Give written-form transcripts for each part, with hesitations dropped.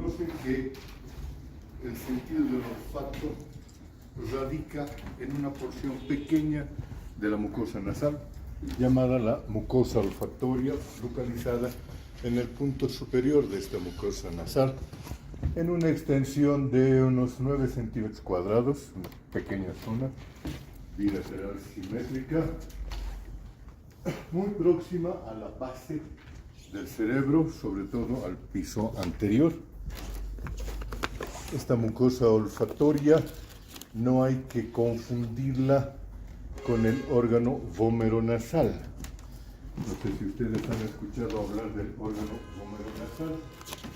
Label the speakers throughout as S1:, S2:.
S1: conocen que el sentido del olfato radica en una porción pequeña de la mucosa nasal, llamada la mucosa olfatoria, localizada en el punto superior de esta mucosa nasal, en una extensión de unos 9 centímetros cuadrados, una pequeña zona bilateral simétrica, muy próxima a la base del cerebro, sobre todo al piso anterior. Esta mucosa olfatoria no hay que confundirla con el órgano vomeronasal. No sé si ustedes han escuchado hablar del órgano vomeronasal.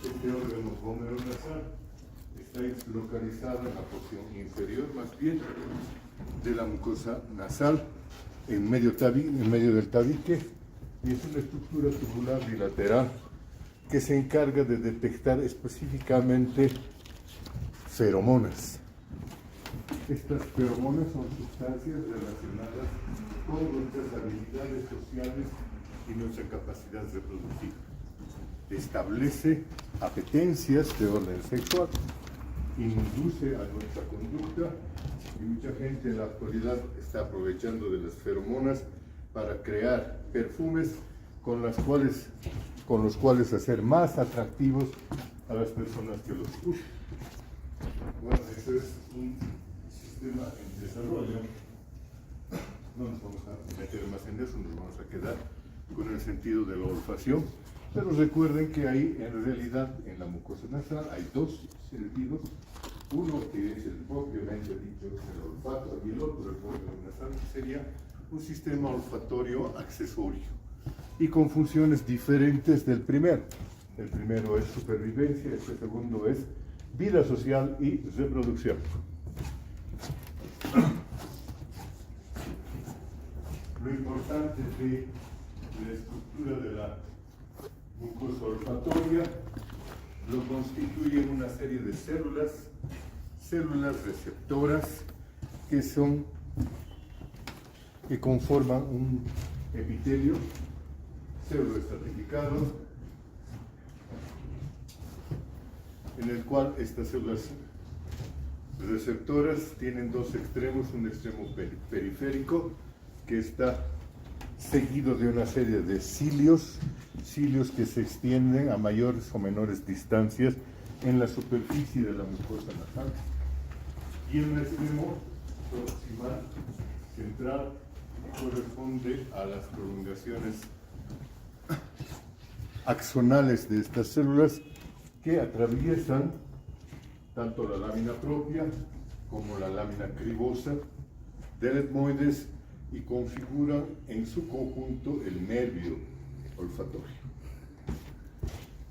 S1: Este órgano vomeronasal está localizado en la porción inferior, más bien, de la mucosa nasal, en medio del tabique, y es una estructura tubular bilateral que se encarga de detectar específicamente feromonas. Estas feromonas son sustancias relacionadas con nuestras habilidades sociales y nuestra capacidad reproductiva. Establece apetencias de orden sexual, induce a nuestra conducta, y mucha gente en la actualidad está aprovechando de las feromonas para crear perfumes con los cuales hacer más atractivos a las personas que los usan. Bueno, eso es un sistema en desarrollo. No nos vamos a meter más en eso, nos vamos a quedar con el sentido de la olfacción. Pero recuerden que ahí, en realidad, en la mucosa nasal hay dos sentidos. Uno que es el propiamente dicho, el olfato, y el otro, el órgano nasal, sería un sistema olfatorio accesorio y con funciones diferentes del primero. El primero es supervivencia, el segundo es vida social y reproducción. Lo importante de la estructura de la mucosa olfatoria lo constituyen una serie de células receptoras que conforman un epitelio celuloestratificado, en el cual estas células receptoras tienen dos extremos, un extremo periférico que está seguido de una serie de cilios que se extienden a mayores o menores distancias en la superficie de la mucosa nasal, y el extremo proximal central corresponde a las prolongaciones axonales de estas células que atraviesan tanto la lámina propia como la lámina cribosa del etmoides y configuran en su conjunto el nervio olfatorio.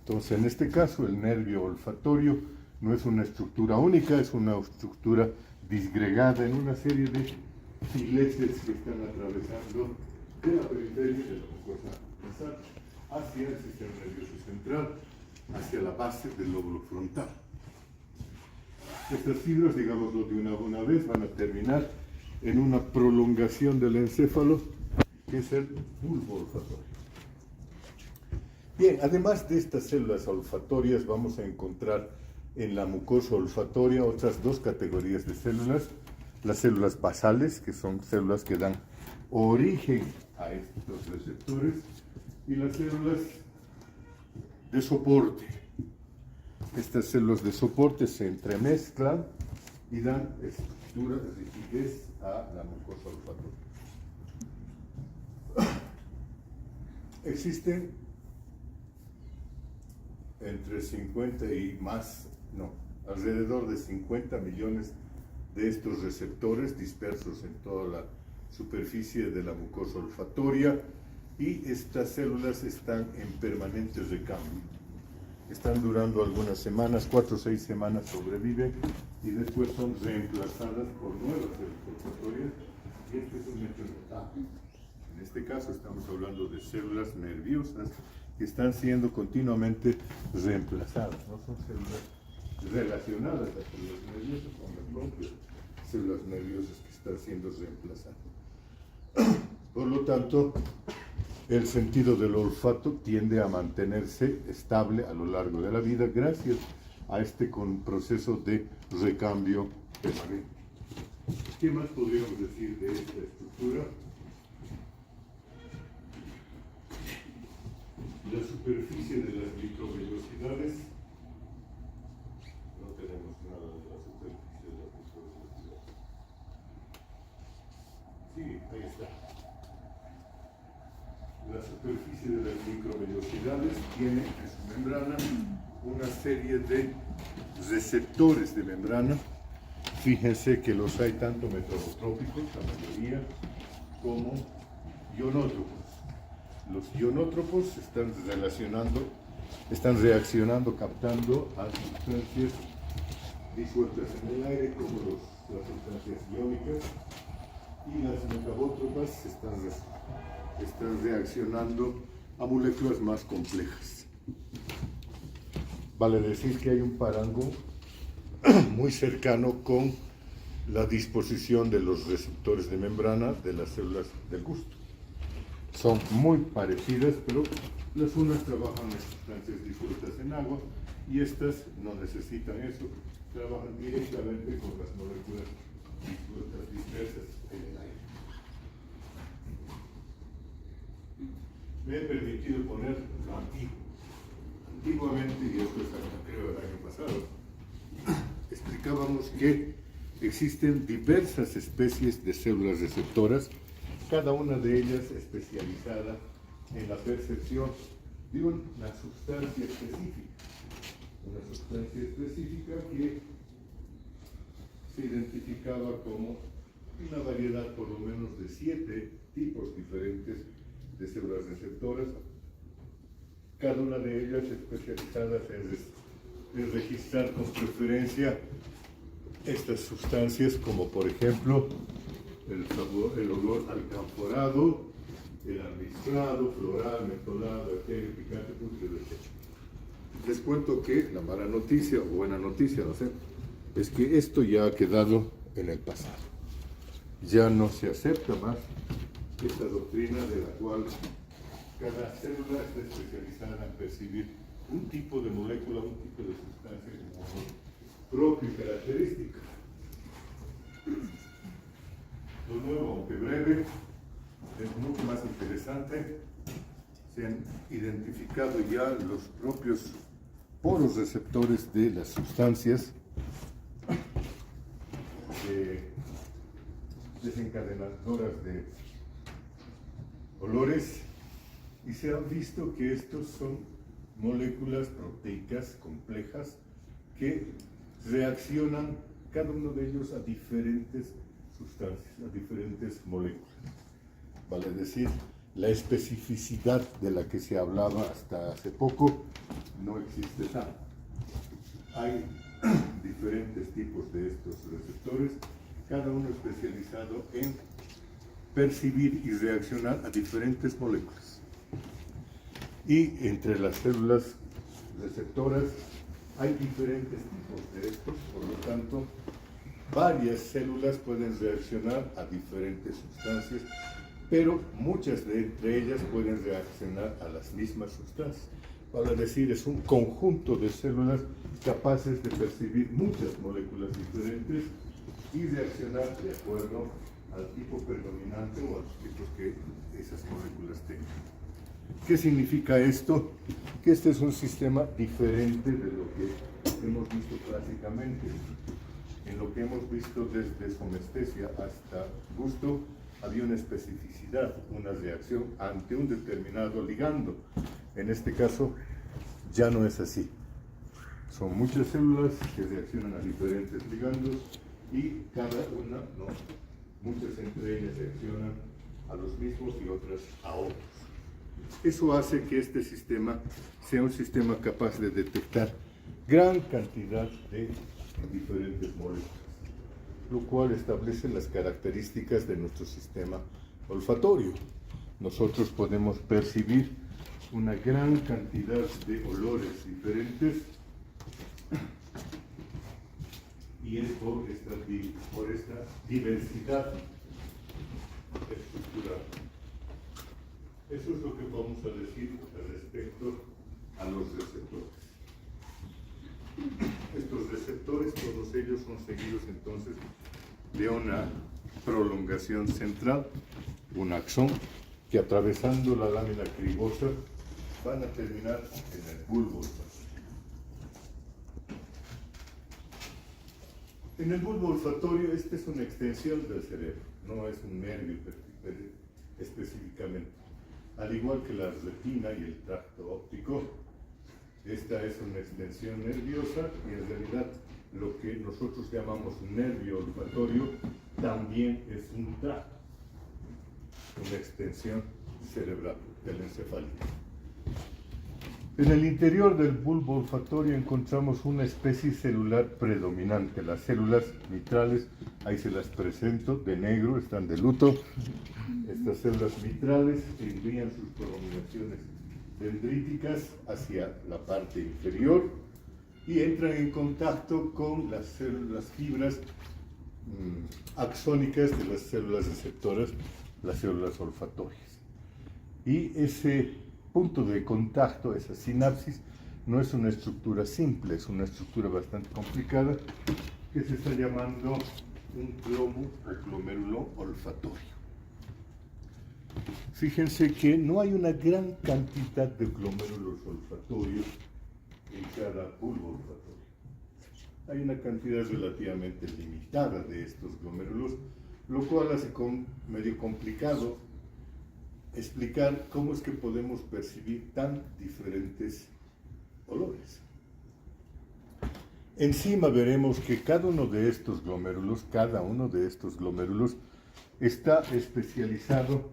S1: Entonces, en este caso, el nervio olfatorio no es una estructura única, es una estructura disgregada en una serie de filetes que están atravesando de la periferia de la mucosa nasal hacia el sistema nervioso central, hacia la base del lóbulo frontal. Estas fibras, digámoslo de una vez, van a terminar en una prolongación del encéfalo, que es el bulbo olfatorio. Bien, además de estas células olfatorias, vamos a encontrar en la mucosa olfatoria otras dos categorías de células: las células basales, que son células que dan origen a estos receptores, y las células de soporte. Estas células de soporte se entremezclan y dan estructura, rigidez a la mucosa olfatoria. Existen entre 50 y más, no, alrededor de 50 millones de estos receptores dispersos en toda la superficie de la mucosa olfatoria, y estas células están en permanente recambio. Están durando algunas semanas, 4 o 6 semanas sobreviven y después son reemplazadas por nuevas células olfatorias, y este es un hecho notable. En este caso estamos hablando de células nerviosas que están siendo continuamente reemplazadas, no son células relacionadas a células nerviosas, son las propias células nerviosas que están siendo reemplazadas. Por lo tanto, el sentido del olfato tiende a mantenerse estable a lo largo de la vida gracias a este proceso de recambio permanente. ¿Qué más podríamos decir de esta estructura? La superficie de las microvellosidades. No tenemos nada de la superficie de las microvellosidades. Sí, ahí está. La superficie de las microvellosidades tiene en su membrana una serie de receptores de membrana. Fíjense que los hay tanto metrotrópicos, la mayoría, como ionótropos. Los ionótropos están reaccionando, captando a sustancias disueltas en el aire, como las sustancias iónicas, y las metabótropas están reaccionando a moléculas más complejas. Vale decir que hay un parangón muy cercano con la disposición de los receptores de membrana de las células del gusto. Son muy parecidas, pero las unas trabajan en sustancias disueltas en agua y estas no necesitan eso, trabajan directamente con las moléculas disueltas dispersas en el aire. Me he permitido poner lo antiguo. Antiguamente, y esto es creo el año pasado, explicábamos que existen diversas especies de células receptoras, cada una de ellas especializada en la percepción de una sustancia específica. Una sustancia específica que se identificaba como una variedad por lo menos de 7 tipos diferentes de células receptoras, cada una de ellas especializadas en registrar con preferencia estas sustancias, como por ejemplo el olor alcanforado, el almizclado, floral, mentolado, etéreo, picante, pútrido, etc. Les cuento que la mala noticia, o buena noticia, no sé, es que esto ya ha quedado en el pasado. Ya no se acepta más esta doctrina de la cual cada célula está especializada en percibir un tipo de molécula, un tipo de sustancia como propio y característico. Lo nuevo, aunque breve, es mucho más interesante. Se han identificado ya los propios poros receptores de las sustancias desencadenadoras de olores, y se ha visto que estos son moléculas proteicas complejas que reaccionan cada uno de ellos a diferentes sustancias, a diferentes moléculas. Vale decir, la especificidad de la que se hablaba hasta hace poco no existe tanto. Hay diferentes tipos de estos receptores, cada uno especializado en percibir y reaccionar a diferentes moléculas. Y entre las células receptoras hay diferentes tipos de estos, por lo tanto, varias células pueden reaccionar a diferentes sustancias, pero muchas de entre ellas pueden reaccionar a las mismas sustancias. Vale decir, es un conjunto de células capaces de percibir muchas moléculas diferentes y reaccionar de acuerdo al tipo predominante o a los tipos que esas moléculas tengan. ¿Qué significa esto? Que este es un sistema diferente de lo que hemos visto clásicamente. En lo que hemos visto desde somestesia hasta gusto, había una especificidad, una reacción ante un determinado ligando. En este caso, ya no es así. Son muchas células que reaccionan a diferentes ligandos y cada una, no, muchas entre ellas reaccionan a los mismos y otras a otros. Eso hace que este sistema sea un sistema capaz de detectar gran cantidad de diferentes moléculas, lo cual establece las características de nuestro sistema olfatorio. Nosotros podemos percibir una gran cantidad de olores diferentes y es por esta diversidad estructural. Eso es lo que vamos a decir respecto a los receptores. los receptores, todos ellos son seguidos entonces de una prolongación central, un axón, que atravesando la lámina cribosa van a terminar en el bulbo olfatorio. En el bulbo olfatorio, esta es una extensión del cerebro, no es un nervio específicamente. Al igual que la retina y el tracto óptico, esta es una extensión nerviosa y en realidad lo que nosotros llamamos nervio olfatorio también es un tracto, una extensión cerebral del encefalito. En el interior del bulbo olfatorio encontramos una especie celular predominante. Las células mitrales, ahí se las presento, de negro, están de luto. Estas células mitrales envían sus prolongaciones dendríticas hacia la parte inferior y entran en contacto con las fibras axónicas de las células receptoras, las células olfatorias. Y ese punto de contacto, esa sinapsis, no es una estructura simple, es una estructura bastante complicada que se está llamando un plomo o glomérulo olfatorio. Fíjense que no hay una gran cantidad de glomérulos olfatorios en cada bulbo olfatorio. Hay una cantidad relativamente limitada de estos glomérulos, lo cual hace medio complicado explicar cómo es que podemos percibir tan diferentes olores. Encima veremos que cada uno de estos glomérulos está especializado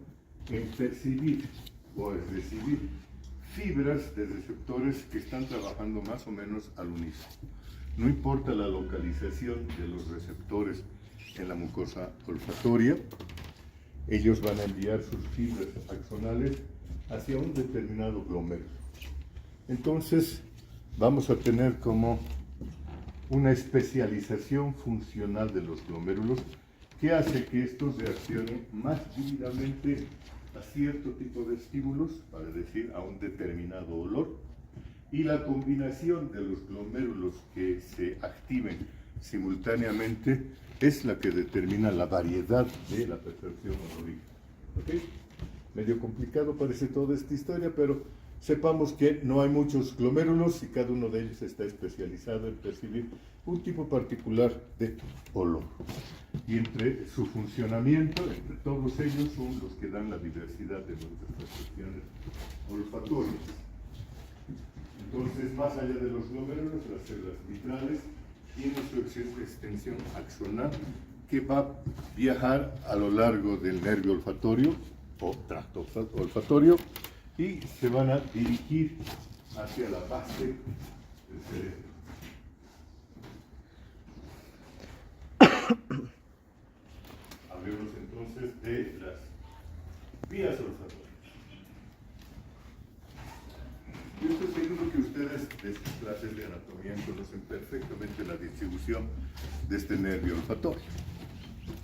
S1: en percibir o en recibir fibras de receptores que están trabajando más o menos al unísono. No importa la localización de los receptores en la mucosa olfatoria, ellos van a enviar sus fibras axonales hacia un determinado glomérulo. Entonces, vamos a tener como una especialización funcional de los glomérulos que hace que estos reaccionen más vívidamente a cierto tipo de estímulos, para decir, a un determinado olor, y la combinación de los glomérulos que se activen simultáneamente es la que determina la variedad de la percepción olórica. ¿Okay? Medio complicado parece toda esta historia, pero sepamos que no hay muchos glomérulos y cada uno de ellos está especializado en percibir un tipo particular de olor. Y entre su funcionamiento, entre todos ellos, son los que dan la diversidad de nuestras percepciones olfatorias. Entonces, más allá de los glomérulos, las células mitrales tienen su extensión axonal que va a viajar a lo largo del nervio olfatorio o tracto olfatorio y se van a dirigir hacia la base del cerebro. Hablemos entonces de las vías olfatorias. Yo estoy seguro que ustedes de sus clases de anatomía conocen perfectamente la distribución de este nervio olfatorio.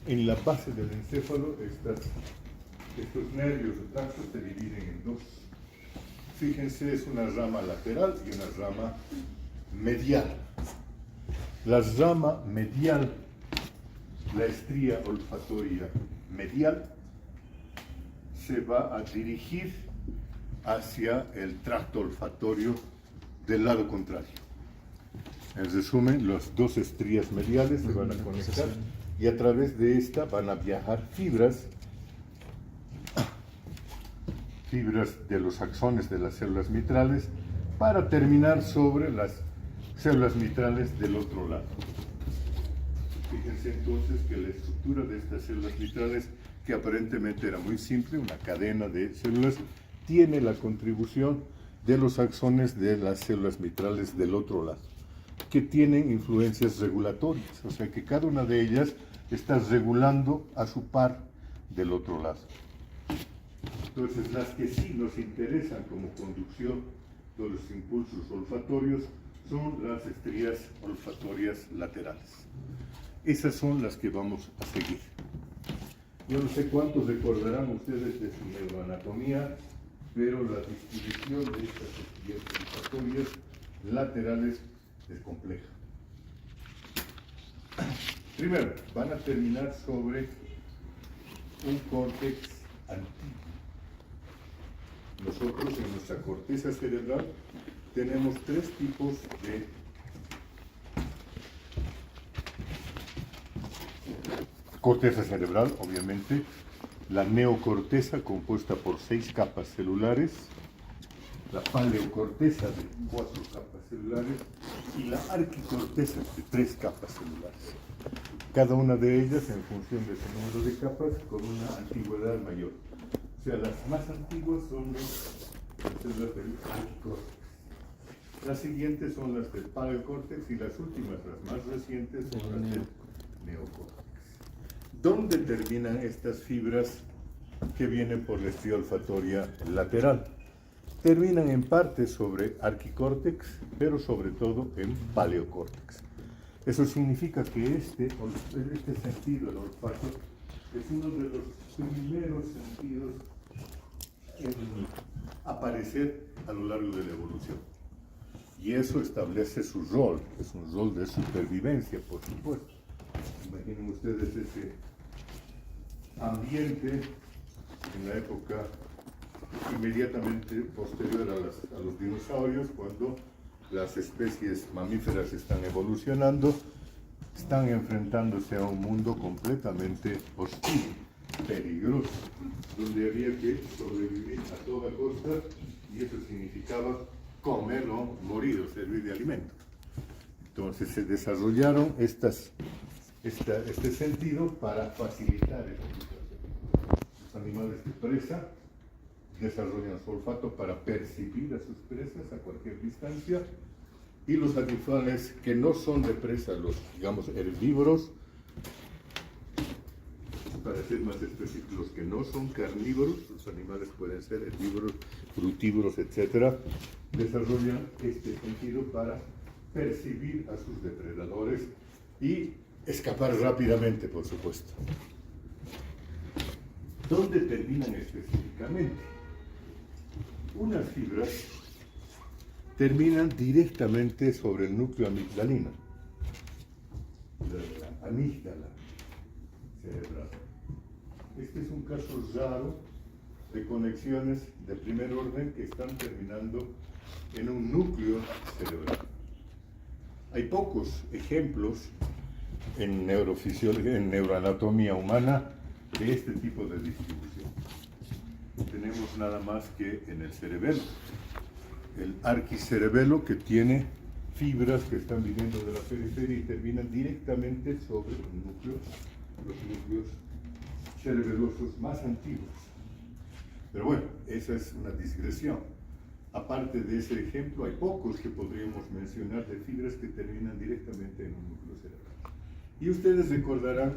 S1: En la base del encéfalo, estos nervios o tractos se dividen en dos. Fíjense, es una rama lateral y una rama medial. La rama medial, la estría olfatoria medial, se va a dirigir hacia el tracto olfatorio del lado contrario. En resumen, las dos estrías mediales se van a conectar y a través de esta van a viajar fibras de los axones de las células mitrales para terminar sobre las células mitrales del otro lado. Fíjense entonces que la estructura de estas células mitrales, que aparentemente era muy simple, una cadena de células, tiene la contribución de los axones de las células mitrales del otro lado, que tienen influencias regulatorias, o sea que cada una de ellas está regulando a su par del otro lado. Entonces, las que sí nos interesan como conducción de los impulsos olfatorios son las estrías olfatorias laterales. Esas son las que vamos a seguir. Yo no sé cuántos recordarán ustedes de su neuroanatomía, pero la distribución de estas estrías olfatorias laterales es compleja. Primero, van a terminar sobre un córtex antiguo. Nosotros en nuestra corteza cerebral tenemos tres tipos de corteza cerebral, obviamente. La neocorteza, compuesta por 6 capas celulares, la paleocorteza de 4 capas celulares y la arquicorteza de 3 capas celulares. Cada una de ellas en función de ese número de capas con una antigüedad mayor. O sea, las más antiguas son las células del arquicórtex. Las siguientes son las del paleocórtex y las últimas, las más recientes, son las del neocórtex. ¿Dónde terminan estas fibras que vienen por la estría olfatoria lateral? Terminan en parte sobre arquicórtex, pero sobre todo en paleocórtex. Eso significa que este sentido, el olfato, es uno de los primeros sentidos en aparecer a lo largo de la evolución. Y eso establece su rol, es un rol de supervivencia, por supuesto. Imaginen ustedes ese ambiente en la época inmediatamente posterior a los dinosaurios, cuando las especies mamíferas están evolucionando, están enfrentándose a un mundo completamente hostil, peligroso, donde había que sobrevivir a toda costa, y eso significaba comer o morir o servir de alimento. Entonces se desarrollaron este sentido para facilitar esta situación. Los animales de presa desarrollan su olfato para percibir a sus presas a cualquier distancia, y los animales que no son de presa, los, digamos, herbívoros, para ser más específicos, los que no son carnívoros, los animales pueden ser herbívoros, frutívoros, etc., desarrollan este sentido para percibir a sus depredadores y escapar rápidamente, por supuesto. ¿Dónde terminan específicamente? Unas fibras terminan directamente sobre el núcleo amigdalino, la amígdala cerebral. Este es un caso raro de conexiones de primer orden que están terminando en un núcleo cerebral. Hay pocos ejemplos en neurofisiología, en neuroanatomía humana, de este tipo de distribución. Tenemos nada más que en el cerebelo, el arquicerebelo, que tiene fibras que están viniendo de la periferia y terminan directamente sobre el núcleo, los núcleos cerebelosos más antiguos. Pero bueno, esa es una digresión. Aparte de ese ejemplo, hay pocos que podríamos mencionar de fibras que terminan directamente en un núcleo cerebral. Y ustedes recordarán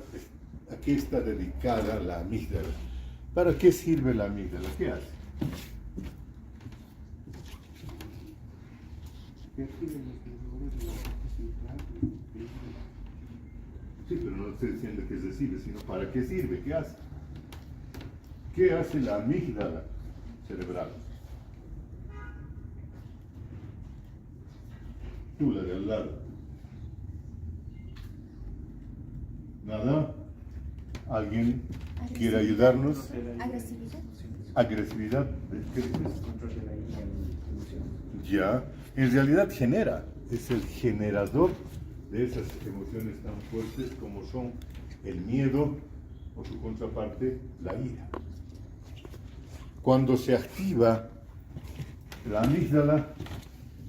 S1: a qué está dedicada la amígdala. ¿Para qué sirve la amígdala? ¿Qué hace? Sí, pero no estoy diciendo que recibe, sino para qué sirve, qué hace. ¿Qué hace la amígdala cerebral? Tú, la de al lado. ¿Nada? ¿Alguien quiere ayudarnos?
S2: Agresividad.
S1: Agresividad. ¿Qué dices? Ya, en realidad genera, es el generador de esas emociones tan fuertes como son el miedo o su contraparte, la ira. Cuando se activa la amígdala,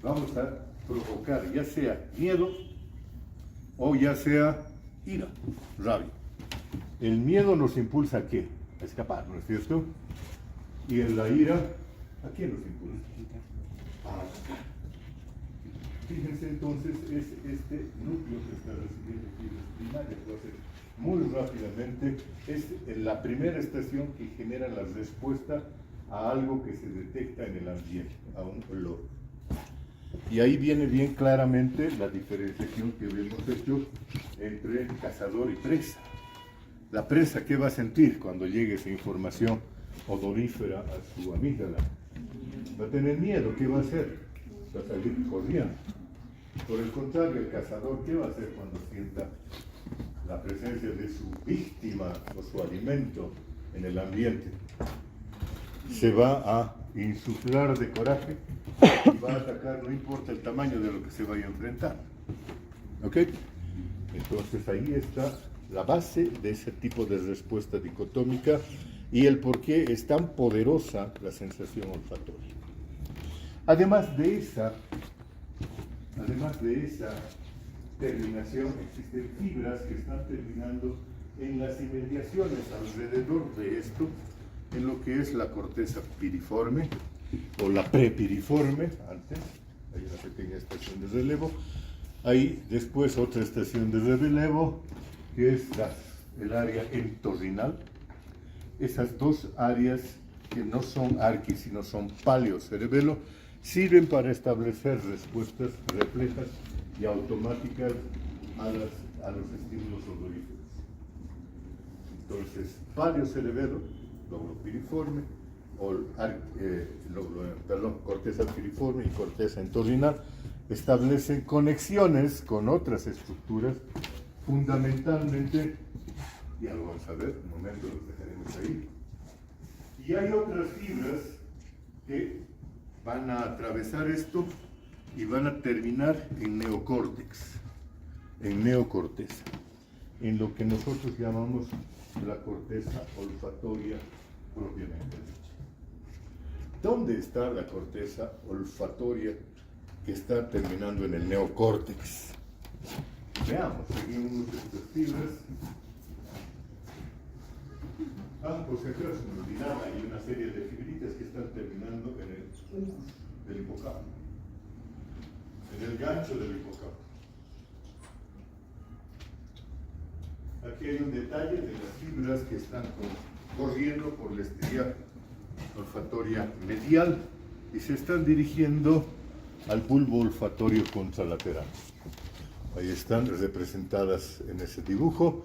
S1: vamos a provocar ya sea miedo o ya sea ira, rabia. El miedo nos impulsa ¿a qué? A escapar, ¿no es cierto? Y en la ira, ¿a qué nos impulsa? A atacar. Fíjense entonces, es este núcleo que está recibiendo fibras primarias. Entonces, muy rápidamente, es la primera estación que genera la respuesta a algo que se detecta en el ambiente, a un olor. Y ahí viene bien claramente la diferenciación que hemos hecho entre cazador y presa. La presa, ¿qué va a sentir cuando llegue esa información odorífera a su amígdala? Va a tener miedo, ¿qué va a hacer? Va a salir corriendo. Por el contrario, el cazador, ¿qué va a hacer cuando sienta la presencia de su víctima o su alimento en el ambiente, se va a insuflar de coraje y va a atacar, no importa el tamaño de lo que se vaya a enfrentar. ¿Ok? Entonces ahí está la base de ese tipo de respuesta dicotómica y el por qué es tan poderosa la sensación olfatoria. Además de esa terminación, existen fibras que están terminando en las inmediaciones alrededor de esto, en lo que es la corteza piriforme o la prepiriforme. Antes hay una pequeña estación de relevo, hay después otra estación de relevo que es el área entorrinal. Esas dos áreas, que no son arquis sino son paleocerebelo, sirven para establecer respuestas reflejas y automáticas a los estímulos odoríferos. Entonces, paleocerebelo, lóbulo piriforme, corteza piriforme y corteza entorrinal, establecen conexiones con otras estructuras, fundamentalmente, ya lo vamos a ver, un momento los dejaremos ahí, y hay otras fibras que van a atravesar esto y van a terminar en neocórtex, en neocorteza, en lo que nosotros llamamos la corteza olfatoria propiamente dicha. ¿Dónde está la corteza olfatoria que está terminando en el neocórtex? Veamos, seguimos estas fibras. Por si acaso me olvidaba, hay una serie de fibritas que están terminando en el humus del hipocampo, en el gancho del hipocampo. Aquí hay un detalle de las fibras que están corriendo por la estría olfatoria medial y se están dirigiendo al bulbo olfatorio contralateral. Ahí están representadas en ese dibujo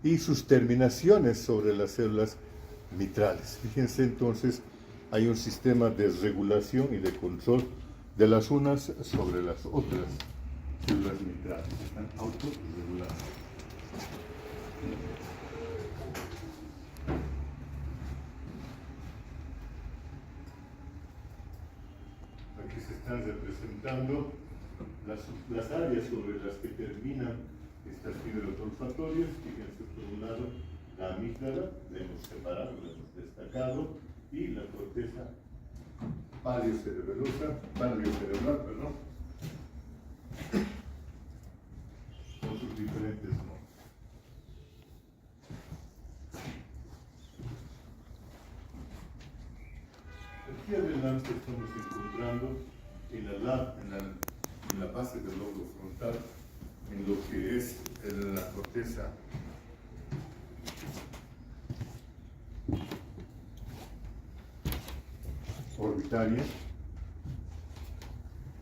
S1: y sus terminaciones sobre las células mitrales. Fíjense entonces, hay un sistema de regulación y de control de las unas sobre las otras células mitrales. Están autorreguladas. Aquí se están representando las áreas sobre las que terminan estas fibras olfatorias. Fíjense, por un lado, la amígdala, la hemos separado, la hemos destacado, y la corteza paleocerebral, con sus diferentes nombres. Aquí adelante estamos encontrando en la base del lóbulo frontal, en lo que es la corteza orbitaria,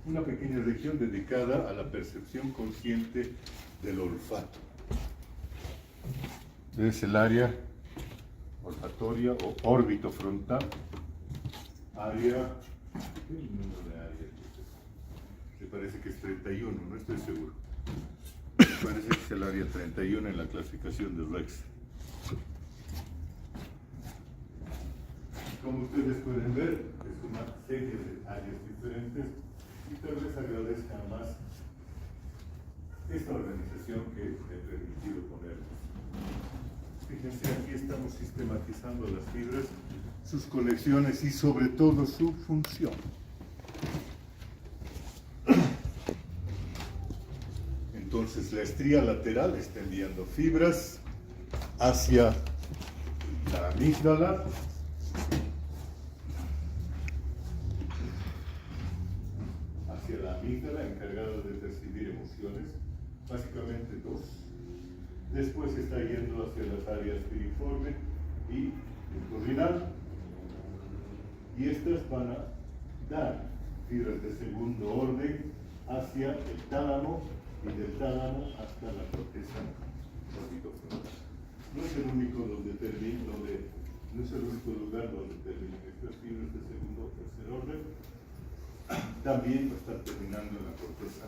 S1: una pequeña región dedicada a la percepción consciente del olfato. Es el área olfatoria o órbito frontal, área, ¿qué número de área? Me parece que es 31, no estoy seguro. Me parece que es el área 31 en la clasificación de Rex. Como ustedes pueden ver, es una serie de áreas diferentes y tal vez agradezca más esta organización que me ha permitido ponerlos. Fíjense, aquí estamos sistematizando las fibras, sus conexiones y sobre todo su función. Entonces la estría lateral está enviando fibras hacia la amígdala, encargada de percibir emociones, básicamente dos. Después está yendo hacia las áreas piriforme y entorrinal, y estas van a dar fibras de segundo orden hacia el tálamo y del tálamo hasta la corteza orbitofrontal. No es el único no es el único lugar donde terminan estas fibras de segundo o tercer orden. También va a estar terminando en la corteza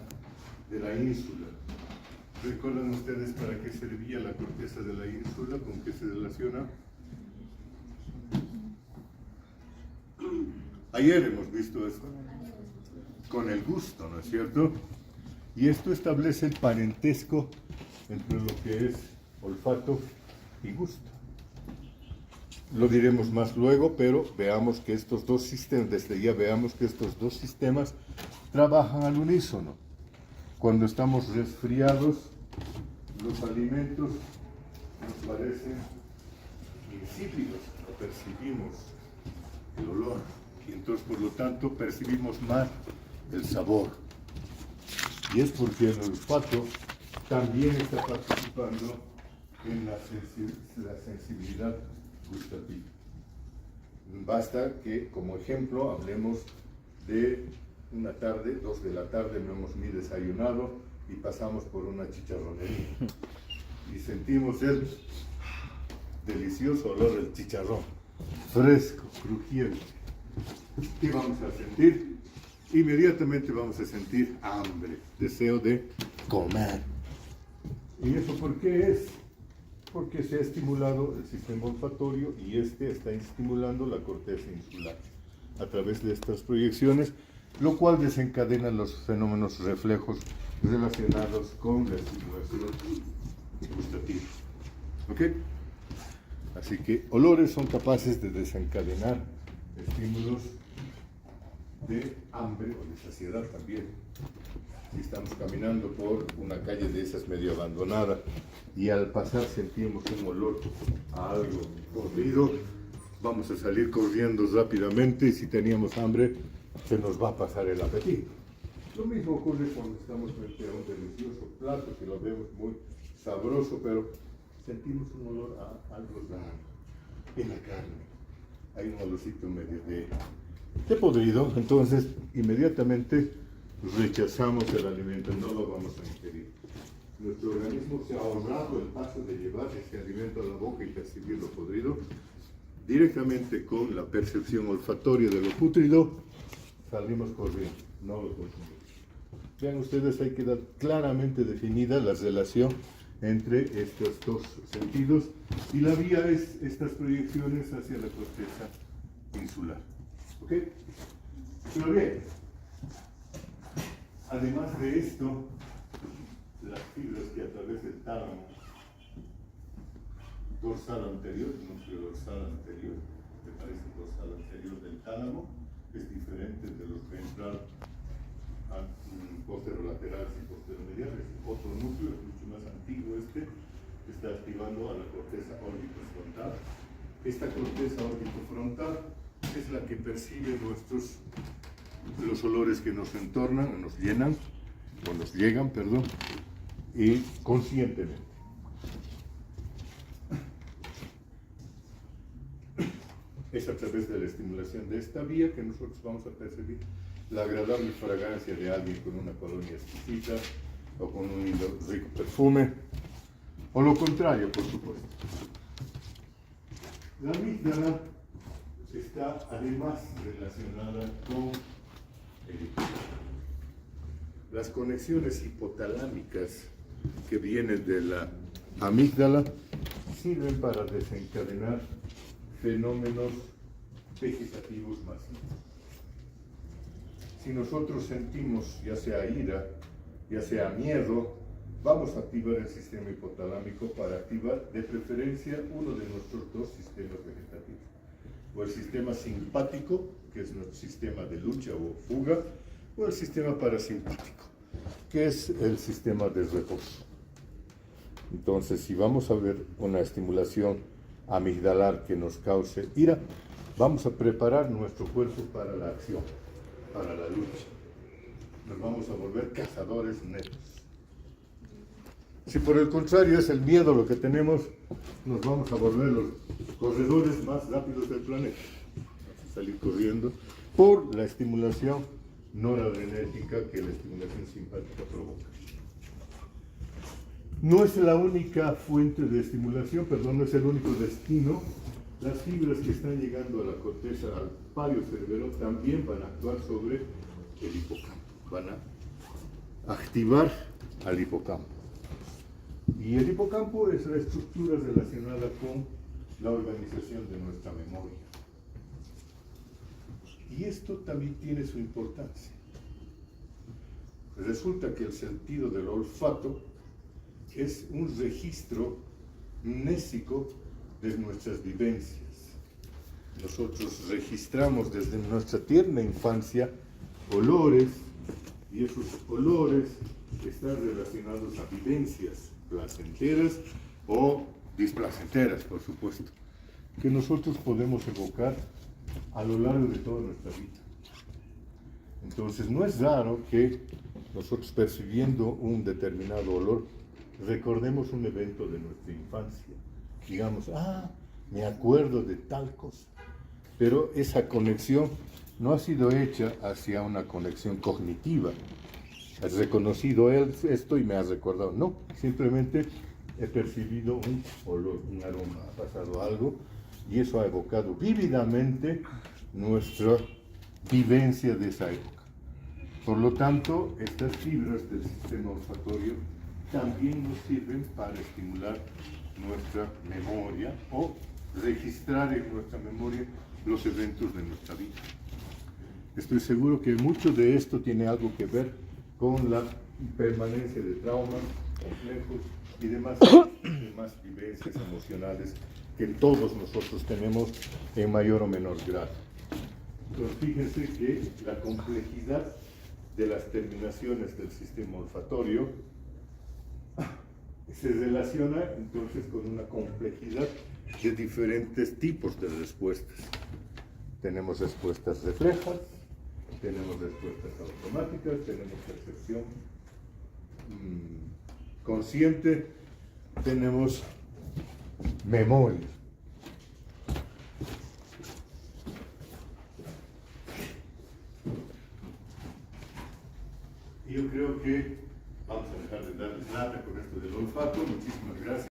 S1: de la ínsula. ¿Recuerdan ustedes para qué servía la corteza de la ínsula? ¿Con qué se relaciona? Ayer hemos visto esto. Con el gusto, ¿no es cierto? Y esto establece el parentesco entre lo que es olfato y gusto. Lo diremos más luego, pero veamos que estos dos sistemas, desde ya veamos que estos dos sistemas trabajan al unísono. Cuando estamos resfriados, los alimentos nos parecen insípidos, no percibimos el olor y entonces por lo tanto percibimos más el sabor. Y es porque el olfato también está participando en la sensibilidad gustativa. Basta que, como ejemplo, hablemos de una tarde, 2 de la tarde, no hemos ni desayunado y pasamos por una chicharronería y sentimos el delicioso olor del chicharrón, fresco, crujiente. ¿Qué vamos a sentir? Inmediatamente vamos a sentir hambre, deseo de comer. ¿Y eso por qué es? Porque se ha estimulado el sistema olfatorio y este está estimulando la corteza insular a través de estas proyecciones, lo cual desencadena los fenómenos reflejos relacionados con la estimulación gustativa. ¿Ok? Así que olores son capaces de desencadenar estímulos de hambre o de saciedad también. Si estamos caminando por una calle de esas medio abandonada y al pasar sentimos un olor a algo podrido, vamos a salir corriendo rápidamente y si teníamos hambre se nos va a pasar el apetito. Lo mismo ocurre cuando estamos frente a un delicioso plato que lo vemos muy sabroso, pero sentimos un olor a algo raro en la carne. Hay un olorcito medio de podrido, entonces inmediatamente rechazamos el alimento, no lo vamos a ingerir. Nuestro organismo se ha ahorrado el paso de llevar ese alimento a la boca y percibir lo podrido. Directamente con la percepción olfatoria de lo pútrido, salimos corriendo, no lo consumimos. Vean ustedes, ahí queda claramente definida la relación entre estos dos sentidos y la vía es estas proyecciones hacia la corteza insular. ¿Ok? Pero bien, además de esto, las fibras que a través del tálamo dorsal anterior, núcleo dorsal anterior, que parece dorsal anterior del tálamo, es diferente de los ventral, posterolaterales y posteromediales. Otro núcleo, es mucho más antiguo que está activando a la corteza órbitofrontal. Esta corteza órbitofrontal es la que percibe los olores que nos entornan, o nos llenan, o nos llegan, perdón, y conscientemente. Es a través de la estimulación de esta vía que nosotros vamos a percibir la agradable fragancia de alguien con una colonia exquisita o con un lindo, rico perfume, o lo contrario, por supuesto. La amígdala está además relacionada con el hipotálamo. Las conexiones hipotalámicas que vienen de la amígdala sirven para desencadenar fenómenos vegetativos masivos. Si nosotros sentimos ya sea ira, ya sea miedo, vamos a activar el sistema hipotalámico para activar de preferencia uno de nuestros dos sistemas vegetativos. O el sistema simpático, que es nuestro sistema de lucha o fuga, o el sistema parasimpático, que es el sistema de reposo. Entonces, si vamos a ver una estimulación amigdalar que nos cause ira, vamos a preparar nuestro cuerpo para la acción, para la lucha. Nos vamos a volver cazadores netos. Si por el contrario es el miedo lo que tenemos, nos vamos a volver los corredores más rápidos del planeta. Vamos a salir corriendo por la estimulación noradrenérgica que la estimulación simpática provoca. No es la única fuente de estimulación, perdón, no es el único destino. Las fibras que están llegando a la corteza, al palio cerebelo, también van a actuar sobre el hipocampo, van a activar al hipocampo. Y el hipocampo es la estructura relacionada con la organización de nuestra memoria. Y esto también tiene su importancia. Resulta que el sentido del olfato es un registro mnésico de nuestras vivencias. Nosotros registramos desde nuestra tierna infancia olores, y esos olores están relacionados a vivencias placenteras o displacenteras, por supuesto, que nosotros podemos evocar a lo largo de toda nuestra vida. Entonces, no es raro que nosotros, percibiendo un determinado olor, recordemos un evento de nuestra infancia. Digamos, me acuerdo de tal cosa. Pero esa conexión no ha sido hecha hacia una conexión cognitiva. Has reconocido esto y me has recordado. No, simplemente he percibido un olor, un aroma, ha pasado algo y eso ha evocado vívidamente nuestra vivencia de esa época. Por lo tanto, estas fibras del sistema olfatorio también nos sirven para estimular nuestra memoria o registrar en nuestra memoria los eventos de nuestra vida. Estoy seguro que mucho de esto tiene algo que ver con la permanencia de traumas, complejos y demás vivencias emocionales que todos nosotros tenemos en mayor o menor grado. Entonces, fíjense que la complejidad de las terminaciones del sistema olfatorio se relaciona entonces con una complejidad de diferentes tipos de respuestas. Tenemos respuestas reflejas, tenemos respuestas automáticas, tenemos percepción consciente, tenemos memoria. Yo creo que vamos a dejar de darles lata con esto del olfato. Muchísimas gracias.